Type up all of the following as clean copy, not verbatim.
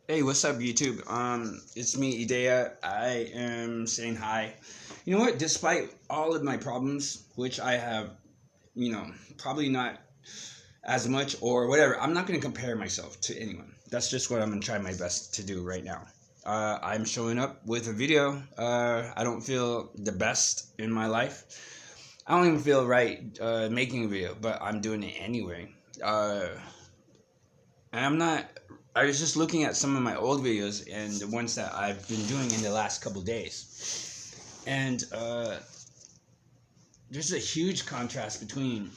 Hey, what's up, YouTube? It's me, Idea. I am saying hi. You know what? Despite all of my problems, which I have, probably not as much or whatever, I'm not going to compare myself to anyone. That's just what I'm going to try my best to do right now. I'm showing up with a video. I don't feel the best in my life. I don't even feel right making a video, but I'm doing it anyway. And I'm not. I was just looking at some of my old videos and the ones that I've been doing in the last couple days, and there's a huge contrast between.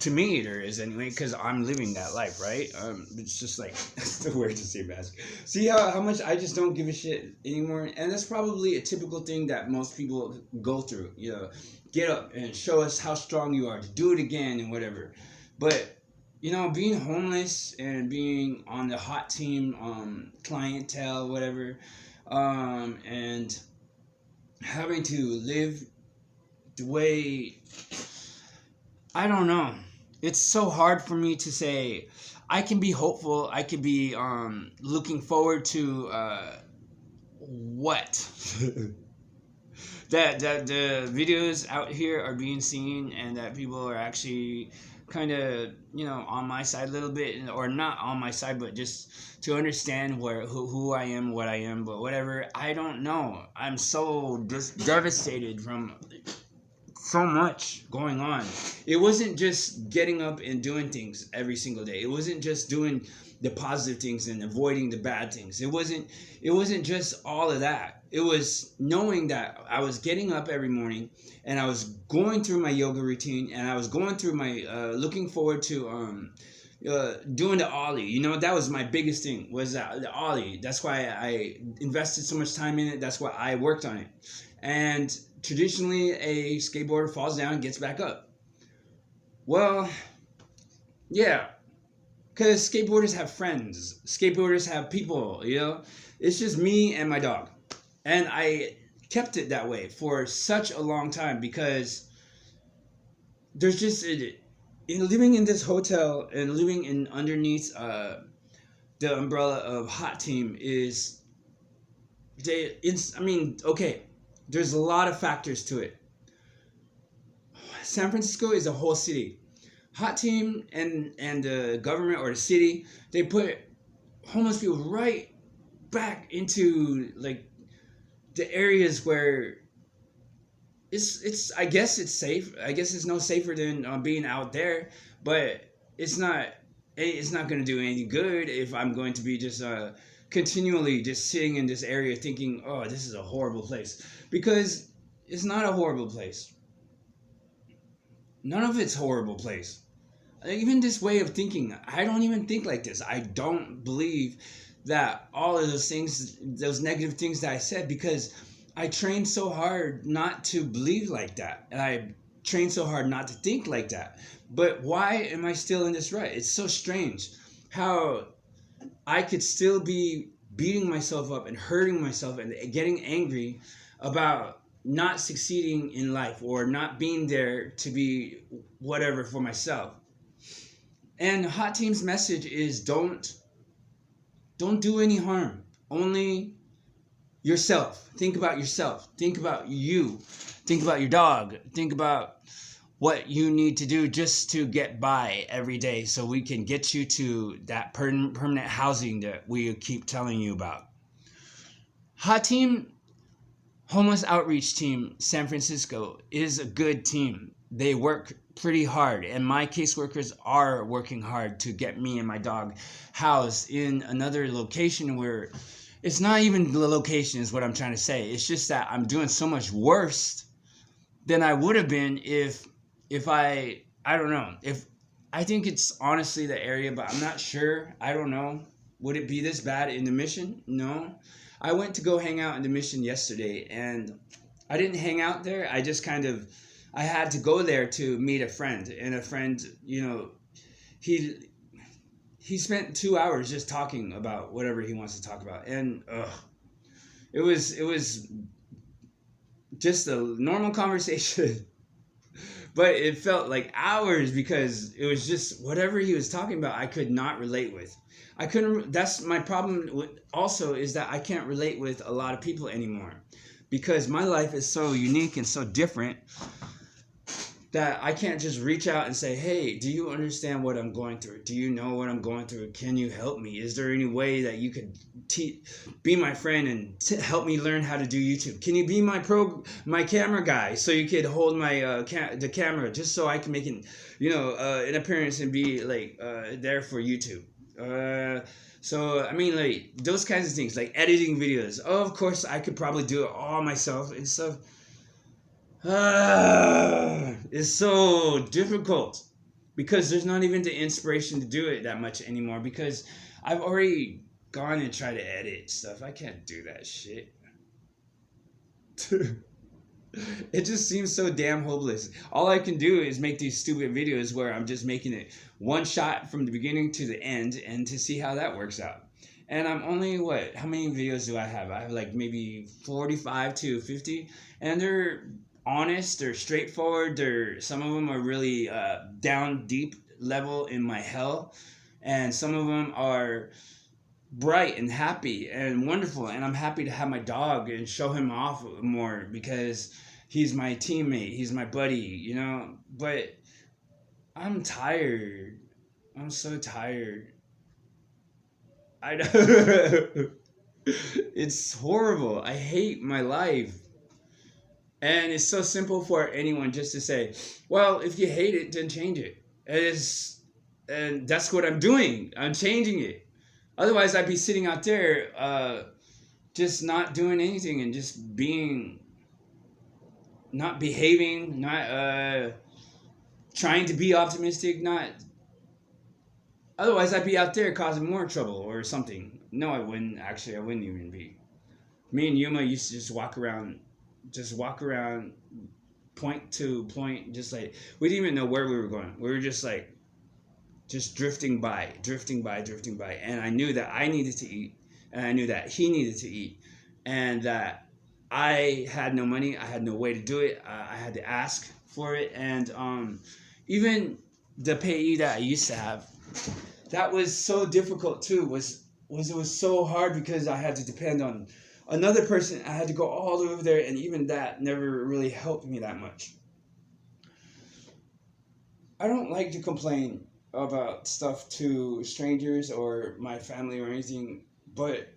To me, there is anyway, because I'm living that life, right? It's just like that's the word to say, mask. See how much I just don't give a shit anymore, and that's probably a typical thing that most people go through. Get up and show us how strong you are to do it again and whatever, but. Being homeless and being on the hot team, clientele, whatever, and having to live the way, I don't know. It's so hard for me to say. I can be hopeful. I could be looking forward to what? that the videos out here are being seen and that people are actually kind of on my side a little bit, or not on my side, but just to understand who I am, what I am, but whatever. I don't know. I'm so just devastated from so much going on. It wasn't just getting up and doing things every single day. It wasn't just doing the positive things and avoiding the bad things. It wasn't just all of that. It was knowing that I was getting up every morning and I was going through my yoga routine and I was going through my looking forward to doing the ollie. That was my biggest thing, was the ollie. That's why I invested so much time in it. That's why I worked on it. And traditionally, a skateboarder falls down and gets back up. Well, yeah, because skateboarders have friends. Skateboarders have people, It's just me and my dog. And I kept it that way for such a long time because there's just, living in this hotel and living in underneath the umbrella of Hot Team is, okay, there's a lot of factors to it. San Francisco is a whole city. Hot Team and the government or the city, they put homeless people right back into like the areas where it's I guess it's safe. I guess it's no safer than being out there, but it's not going to do any good if I'm going to be just continually just sitting in this area thinking, oh, this is a horrible place, because it's not a horrible place. None of it's a horrible place. Even this way of thinking, I don't even think like this. I don't believe that all of those things, those negative things that I said, because I trained so hard not to believe like that. And I trained so hard not to think like that. But why am I still in this rut? It's so strange how I could still be beating myself up and hurting myself and getting angry about not succeeding in life or not being there to be whatever for myself. And Hot Team's message is don't do any harm. Only yourself. Think about yourself. Think about you. Think about your dog. Think about what you need to do just to get by every day so we can get you to that permanent housing that we keep telling you about. Hot Team, Homeless Outreach Team, San Francisco, is a good team. They work pretty hard, and my caseworkers are working hard to get me and my dog housed in another location where it's not even the location is what I'm trying to say. It's just that I'm doing so much worse than I would have been if I don't know. If I think it's honestly the area, but I'm not sure. I don't know. Would it be this bad in the Mission? No. I went to go hang out in the Mission yesterday, and I didn't hang out there. I just I had to go there to meet a friend, and a friend, he spent 2 hours just talking about whatever he wants to talk about, and it was just a normal conversation, but it felt like hours because it was just whatever he was talking about I could not relate with. I couldn't. That's my problem. Also, is that I can't relate with a lot of people anymore, because my life is so unique and so different that I can't just reach out and say, "Hey, do you understand what I'm going through? Do you know what I'm going through? Can you help me? Is there any way that you could be my friend and help me learn how to do YouTube? Can you be my camera guy so you could hold my the camera just so I can make an appearance and be like there for YouTube?" So I mean, like those kinds of things, like editing videos. Oh, of course, I could probably do it all myself and stuff. It's so difficult because there's not even the inspiration to do it that much anymore, because I've already gone and tried to edit stuff. I can't do that shit. It just seems so damn hopeless. All I can do is make these stupid videos where I'm just making it one shot from the beginning to the end and to see how that works out. And I'm only, how many videos do I have? I have like maybe 45 to 50, and they're honest, they're straightforward, some of them are really down deep level in my hell, and some of them are bright and happy and wonderful, and I'm happy to have my dog and show him off more because he's my teammate, he's my buddy, but I'm tired. I'm so tired. I know. It's horrible. I hate my life. And it's so simple for anyone just to say, well, if you hate it, then change it. And that's what I'm doing. I'm changing it. Otherwise, I'd be sitting out there just not doing anything and just not behaving, not trying to be optimistic, not... Otherwise, I'd be out there causing more trouble or something. No, I wouldn't. Actually, I wouldn't even be. Me and Yuma used to just walk around, point to point, just like, we didn't even know where we were going. We were just like, just drifting by. And I knew that I needed to eat, and I knew that he needed to eat, and that I had no money, I had no way to do it. I had to ask for it, and even the payee that I used to have, that was so difficult too. It was so hard because I had to depend on another person. I had to go all over there, and even that never really helped me that much. I don't like to complain about stuff to strangers or my family or anything, but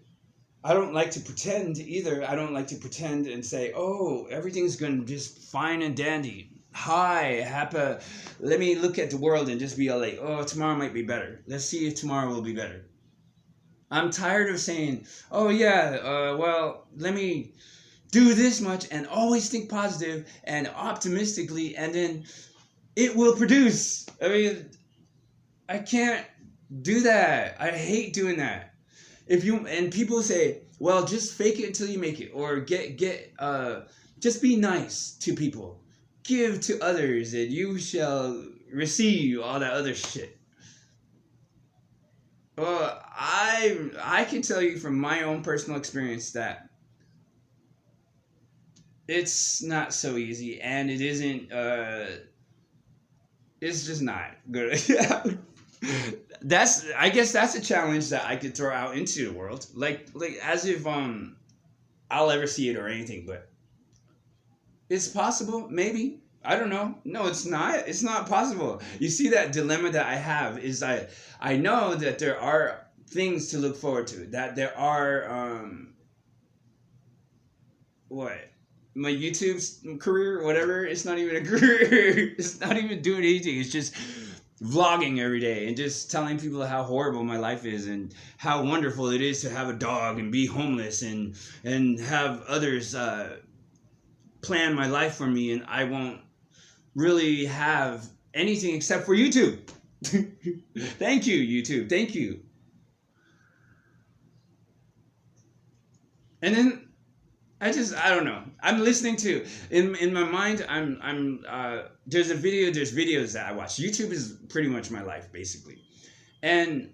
I don't like to pretend either. I don't like to pretend and say, oh, everything's going to just fine and dandy. Hi, happy. Let me look at the world and just be all like, oh, tomorrow might be better. Let's see if tomorrow will be better. I'm tired of saying, oh yeah, well, let me do this much and always think positive and optimistically, and then it will produce. I mean, I can't do that. I hate doing that. And people say, well, just fake it until you make it, or just be nice to people. Give to others and you shall receive, all that other shit. Well, I can tell you from my own personal experience that it's not so easy, and it isn't, it's just not good. I guess that's a challenge that I could throw out into the world. Like as if I'll ever see it or anything, but it's possible, maybe. I don't know. No, it's not. It's not possible. You see, that dilemma that I have is I know that there are things to look forward to. That there are my YouTube career, whatever. It's not even a career. It's not even doing anything. It's just vlogging every day and just telling people how horrible my life is and how wonderful it is to have a dog and be homeless and have others plan my life for me, and I won't really have anything except for YouTube. Thank you, YouTube. Thank you. And then I don't know. I'm listening to, in my mind, there's videos that I watch. YouTube is pretty much my life, basically. And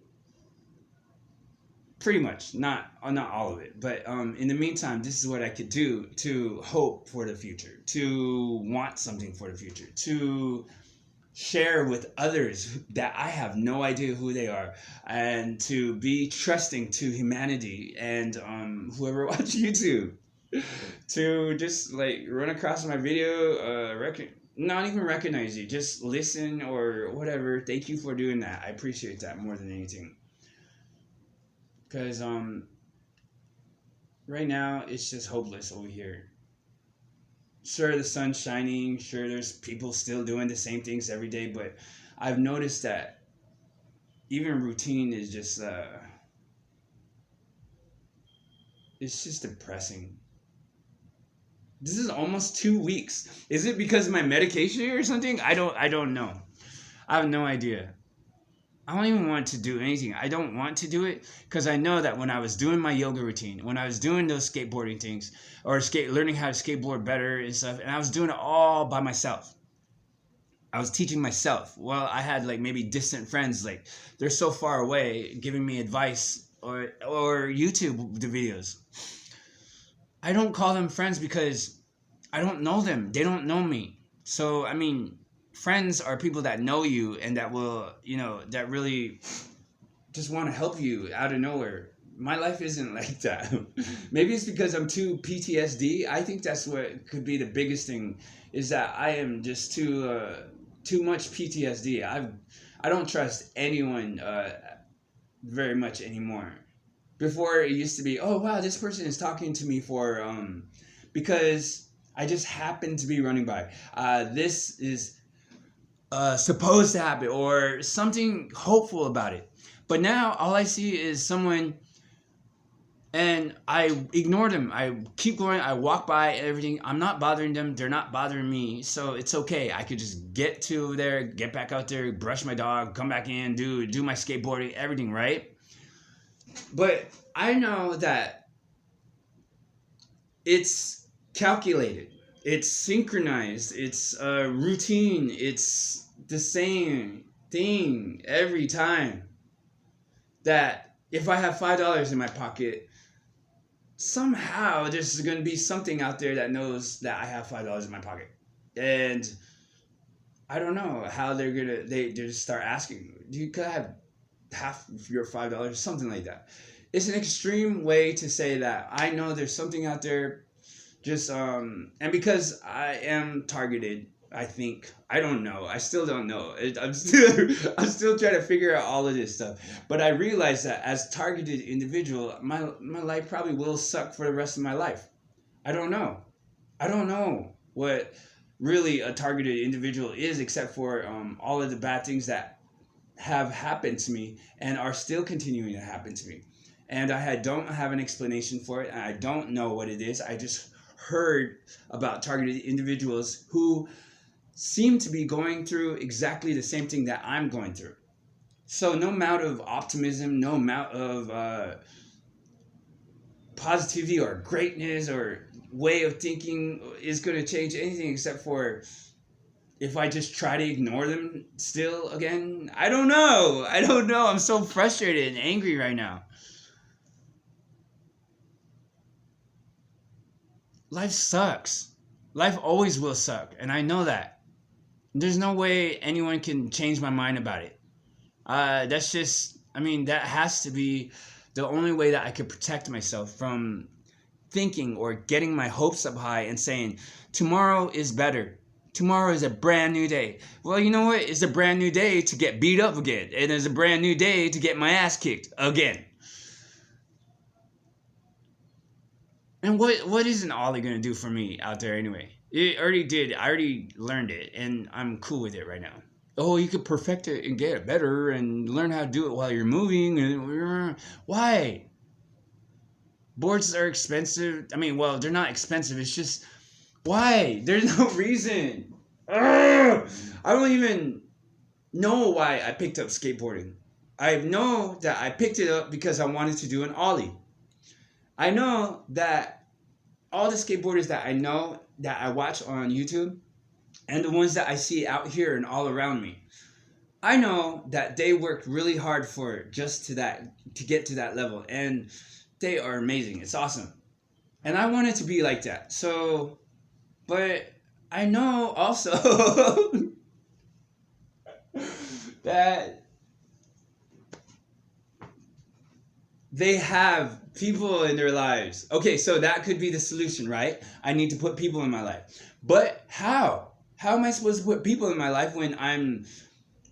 pretty much, not all of it, but in the meantime, this is what I could do to hope for the future, to want something for the future, to share with others that I have no idea who they are, and to be trusting to humanity and whoever watch YouTube, to just like run across my video, not even recognize you, just listen or whatever. Thank you for doing that. I appreciate that more than anything. Because right now it's just hopeless over here. Sure, the sun's shining. Sure, there's people still doing the same things every day, but I've noticed that even routine is just it's just depressing. This is almost 2 weeks. Is it because of my medication or something? I don't know. I have no idea. I don't even want to do anything. I don't want to do it because I know that when I was doing my yoga routine, when I was doing those skateboarding things, or learning how to skateboard better and stuff, and I was doing it all by myself. I was teaching myself. Well, I had like maybe distant friends, like they're so far away, giving me advice or YouTube the videos. I don't call them friends because I don't know them. They don't know me. So I mean, friends are people that know you and that will, that really just want to help you out of nowhere. My life isn't like that. Maybe it's because I'm too PTSD. I think that's what could be the biggest thing, is that I am just too much PTSD. I don't trust anyone very much anymore. Before it used to be, oh wow, this person is talking to me for because I just happened to be running by. This is supposed to happen or something hopeful about it. But now all I see is someone, and I ignore them. I keep going. I walk by everything. I'm not bothering them. They're not bothering me. So it's okay. I could just get to there, get back out there, brush my dog, come back in, do my skateboarding, everything, right? But I know that it's calculated. It's synchronized. It's routine. It's the same thing every time. That if I have $5 in my pocket, somehow there's going to be something out there that knows that I have $5 in my pocket. And I don't know how they just start asking, do you could have half of your $5, something like that. It's an extreme way to say that I know there's something out there, just and because I am targeted, I think, I don't know, I still don't know. I'm still trying to figure out all of this stuff. But I realize that as targeted individual, my life probably will suck for the rest of my life. I don't know what really a targeted individual is, except for all of the bad things that have happened to me and are still continuing to happen to me. And I don't have an explanation for it, and I don't know what it is. I just heard about targeted individuals who seem to be going through exactly the same thing that I'm going through. So no amount of optimism, no amount of positivity or greatness or way of thinking is going to change anything, except for if I just try to ignore them still again. I don't know. I'm so frustrated and angry right now. Life sucks. Life always will suck, and I know that. There's no way anyone can change my mind about it. That's just, that has to be the only way that I could protect myself from thinking or getting my hopes up high and saying, tomorrow is better. Tomorrow is a brand new day. Well, you know what? It's a brand new day to get beat up again. And it's a brand new day to get my ass kicked again. And what isn't Ollie going to do for me out there anyway? It already did. I already learned it, and I'm cool with it right now. Oh, you could perfect it and get it better and learn how to do it while you're moving. Why? Boards are expensive. Well, they're not expensive. It's just, why? There's no reason. Ugh! I don't even know why I picked up skateboarding. I know that I picked it up because I wanted to do an ollie. I know that all the skateboarders that I know, that I watch on YouTube, and the ones that I see out here and all around me, I know that they worked really hard for it just to get to that level, and they are amazing. It's awesome. And I wanted to be like that. So, but I know also that they have people in their lives. Okay, so that could be the solution, right? I need to put people in my life. But how? How am I supposed to put people in my life when I'm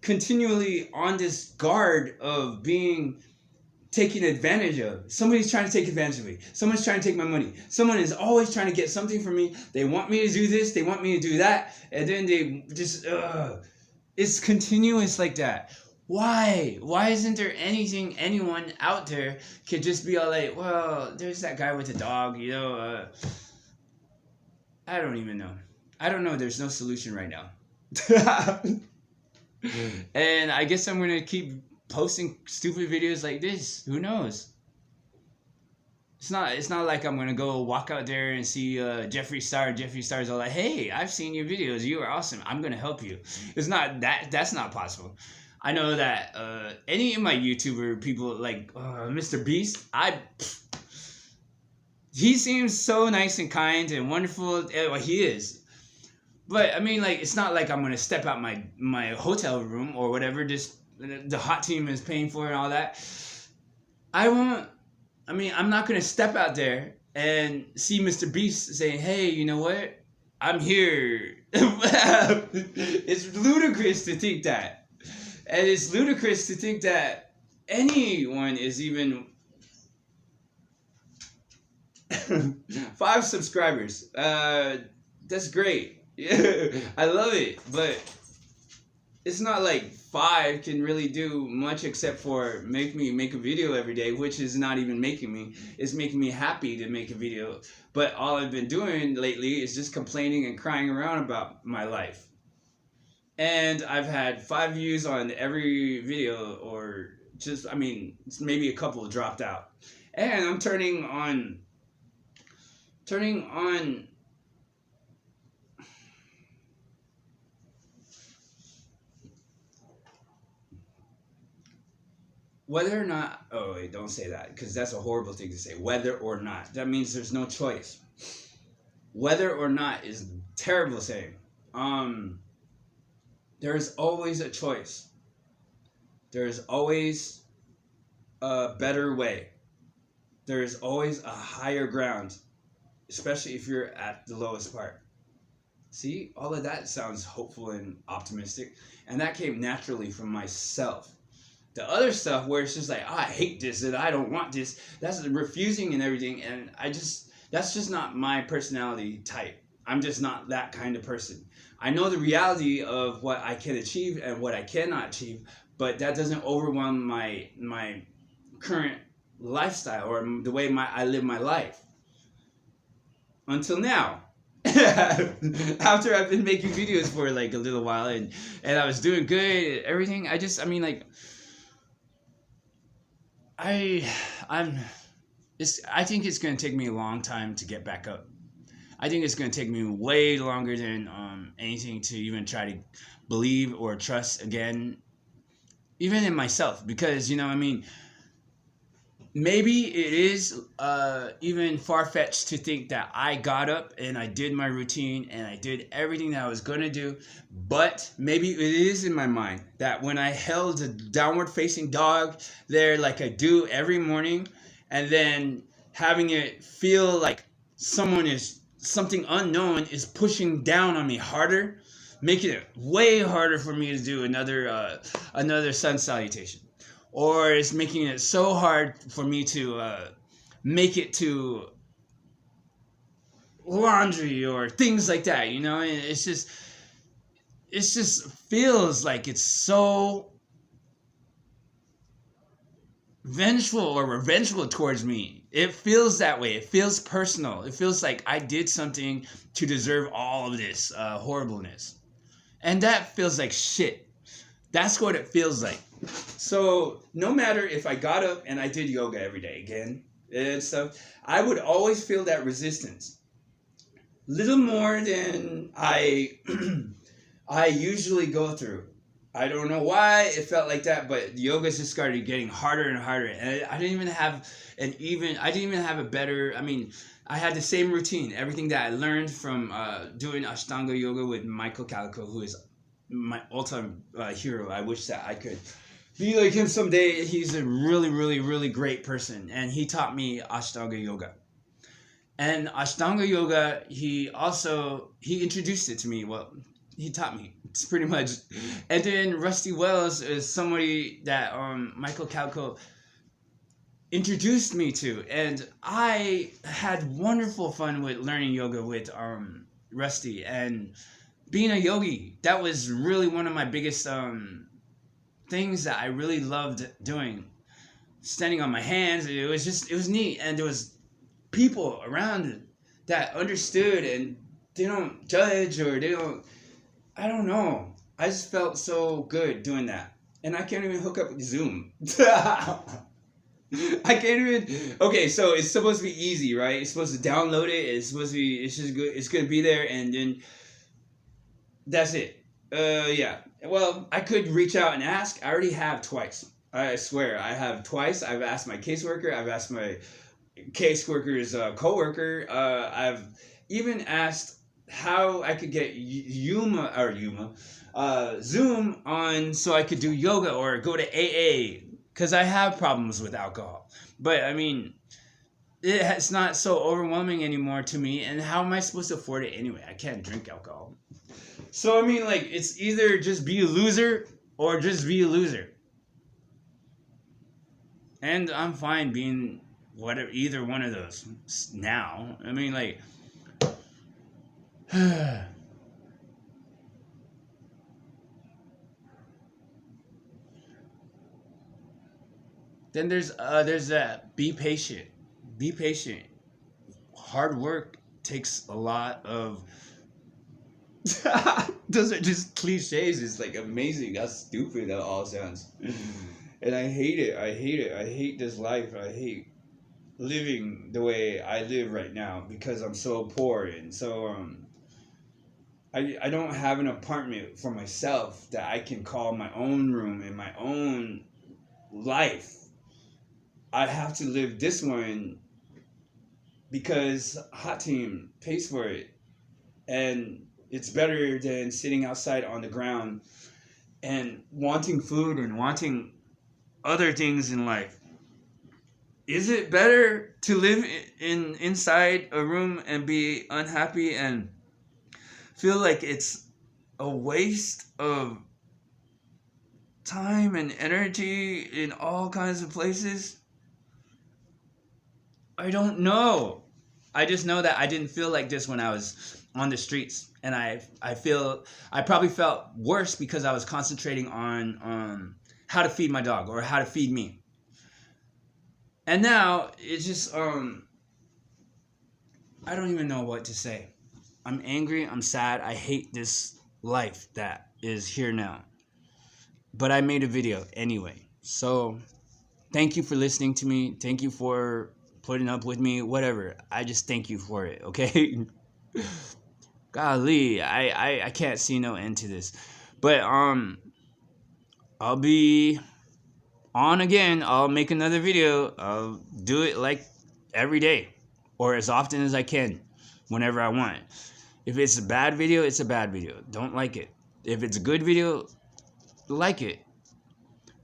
continually on this guard of being taken advantage of? Somebody's trying to take advantage of me. Someone's trying to take my money. Someone is always trying to get something from me. They want me to do this. They want me to do that. And then they just, it's continuous like that. Why? Why isn't there anyone out there could just be all like, well, there's that guy with the dog, you know, I don't even know. I don't know. There's no solution right now. And I guess I'm going to keep posting stupid videos like this. Who knows? It's not like I'm going to go walk out there and see Jeffree Star. Jeffree Star's all like, hey, I've seen your videos. You are awesome. I'm going to help you. It's not that. That's not possible. I know that any of my YouTuber people like Mr. Beast, he seems so nice and kind and wonderful. Well, he is. But I mean, like, it's not like I'm gonna step out my hotel room or whatever. Just the hot team is paying for it and all that. I won't. I mean, I'm not gonna step out there and see Mr. Beast saying, "Hey, you know what? I'm here." It's ludicrous to think that. And it's ludicrous to think that anyone is even 5 subscribers. That's great. Yeah, I love it. But it's not like 5 can really do much except for make me make a video every day, which is not even making me. It's making me happy to make a video. But all I've been doing lately is just complaining and crying around about my life. And I've had 5 views on every video, or just, I mean, maybe a couple dropped out. And I'm turning on whether or not, oh wait, don't say that, because that's a horrible thing to say. Whether or not. That means there's no choice. Whether or not is terrible saying. There is always a choice. There is always a better way. There is always a higher ground, especially if you're at the lowest part. See, all of that sounds hopeful and optimistic, and that came naturally from myself. The other stuff where it's just like, oh, I hate this and I don't want this, that's refusing and everything, and that's just not my personality type. I'm just not that kind of person. I know the reality of what I can achieve and what I cannot achieve, but that doesn't overwhelm my current lifestyle or the way I live my life. Until now. After I've been making videos for like a little while and I was doing good, everything, I think it's going to take me a long time to get back up. I think it's going to take me way longer than anything to even try to believe or trust again, even in myself. Because, you know, I mean, maybe it is even far-fetched to think that I got up and I did my routine and I did everything that I was going to do. But maybe it is in my mind that when I held a downward-facing dog there like I do every morning, and then having it feel like something unknown is pushing down on me harder, making it way harder for me to do another sun salutation, or it's making it so hard for me to make it to laundry or things like that, you know. And it just feels like it's so vengeful or revengeful towards me. It feels that way. It feels personal. It feels like I did something to deserve all of this horribleness. And that feels like shit. That's what it feels like. So no matter if I got up and I did yoga every day again and stuff, I would always feel that resistance. Little more than I usually go through. I don't know why it felt like that, but yoga just started getting harder and harder. And I didn't even have a better, I mean, I had the same routine. Everything that I learned from doing Ashtanga yoga with Michael Calico, who is my all-time hero. I wish that I could be like him someday. He's a really, really, really great person, and he taught me Ashtanga yoga. And Ashtanga yoga, he introduced it to me. Well, he taught me. It's pretty much. And then Rusty Wells is somebody that Michael Calco introduced me to, and I had wonderful fun with learning yoga with Rusty and being a yogi. That was really one of my biggest things that I really loved doing. Standing on my hands, it was neat, and there was people around that understood, and they don't judge, or I don't know. I just felt so good doing that, and I can't even hook up with Zoom. I can't even. Okay, so it's supposed to be easy, right? It's supposed to download it. It's supposed to be. It's just good. It's gonna be there, and then that's it. Yeah. Well, I could reach out and ask. I already have twice. I swear, I have twice. I've asked my caseworker. I've asked my caseworker's coworker. I've even asked how I could get Zoom on so I could do yoga or go to AA. Because I have problems with alcohol. But, I mean, it's not so overwhelming anymore to me. And how am I supposed to afford it anyway? I can't drink alcohol. So, I mean, like, it's either just be a loser or just be a loser. And I'm fine being either one of those now. I mean, like... Then there's that be patient. Be patient. Hard work takes a lot of. Those are just cliches. It's like amazing how stupid that all sounds. And I hate it. I hate it. I hate this life. I hate living the way I live right now because I'm so poor, and so I don't have an apartment for myself that I can call my own room in my own life. I have to live this one because Hot Team pays for it. And it's better than sitting outside on the ground and wanting food and wanting other things in life. Is it better to live inside a room and be unhappy and feel like it's a waste of time and energy in all kinds of places? I don't know. I just know that I didn't feel like this when I was on the streets, and I probably felt worse because I was concentrating on how to feed my dog or how to feed me. And now it's just I don't even know what to say. I'm angry, I'm sad, I hate this life that is here now. But I made a video anyway. So thank you for listening to me. Thank you for putting up with me, whatever. I just thank you for it, okay? Golly, I can't see no end to this. But I'll be on again. I'll make another video. I'll do it like every day or as often as I can, whenever I want. If it's a bad video, it's a bad video. Don't like it. If it's a good video, like it.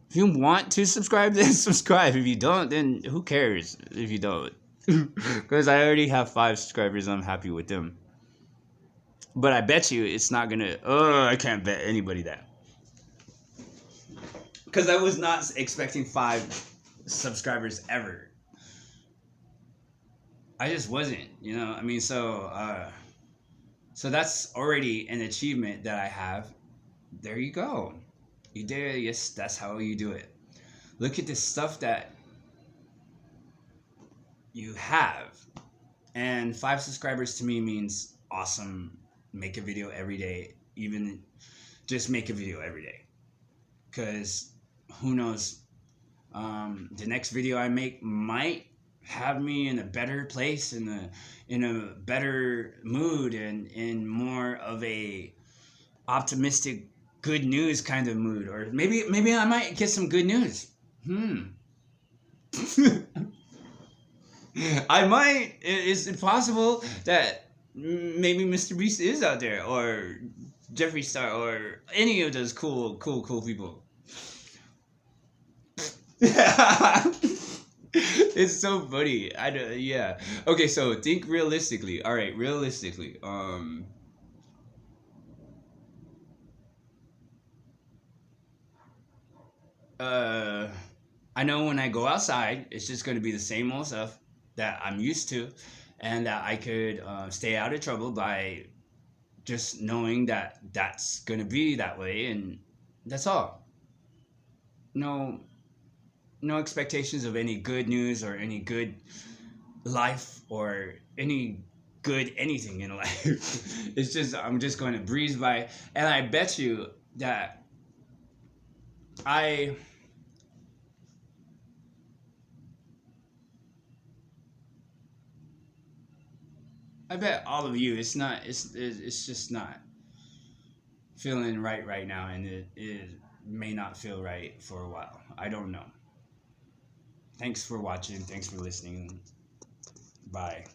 If you want to subscribe, then subscribe. If you don't, then who cares if you don't? Because I already have 5 subscribers. I'm happy with them. But I bet you it's not going to... I can't bet anybody that. Because I was not expecting 5 subscribers ever. I just wasn't, you know? I mean, so that's already an achievement that I have. There you go. You did it. Yes, that's how you do it. Look at the stuff that you have. And 5 subscribers to me means awesome. Make a video every day. Even just make a video every day. Because who knows? The next video I make might have me in a better place, in a better mood, and in more of a optimistic, good news kind of mood, or maybe I might get some good news. I might. Is it possible that maybe Mr. Beast is out there, or Jeffree Star or any of those cool people. It's so funny. I do, yeah. Okay, so think realistically. All right, realistically. Uh, I know when I go outside, it's just going to be the same old stuff that I'm used to, and that I could stay out of trouble by just knowing that that's going to be that way, and that's all. No, no expectations of any good news or any good life or any good anything in life. It's just I'm just going to breeze by, and I bet you that I I bet all of you it's just not feeling right now, and it may not feel right for a while. I don't know. Thanks for watching. Thanks for listening. Bye.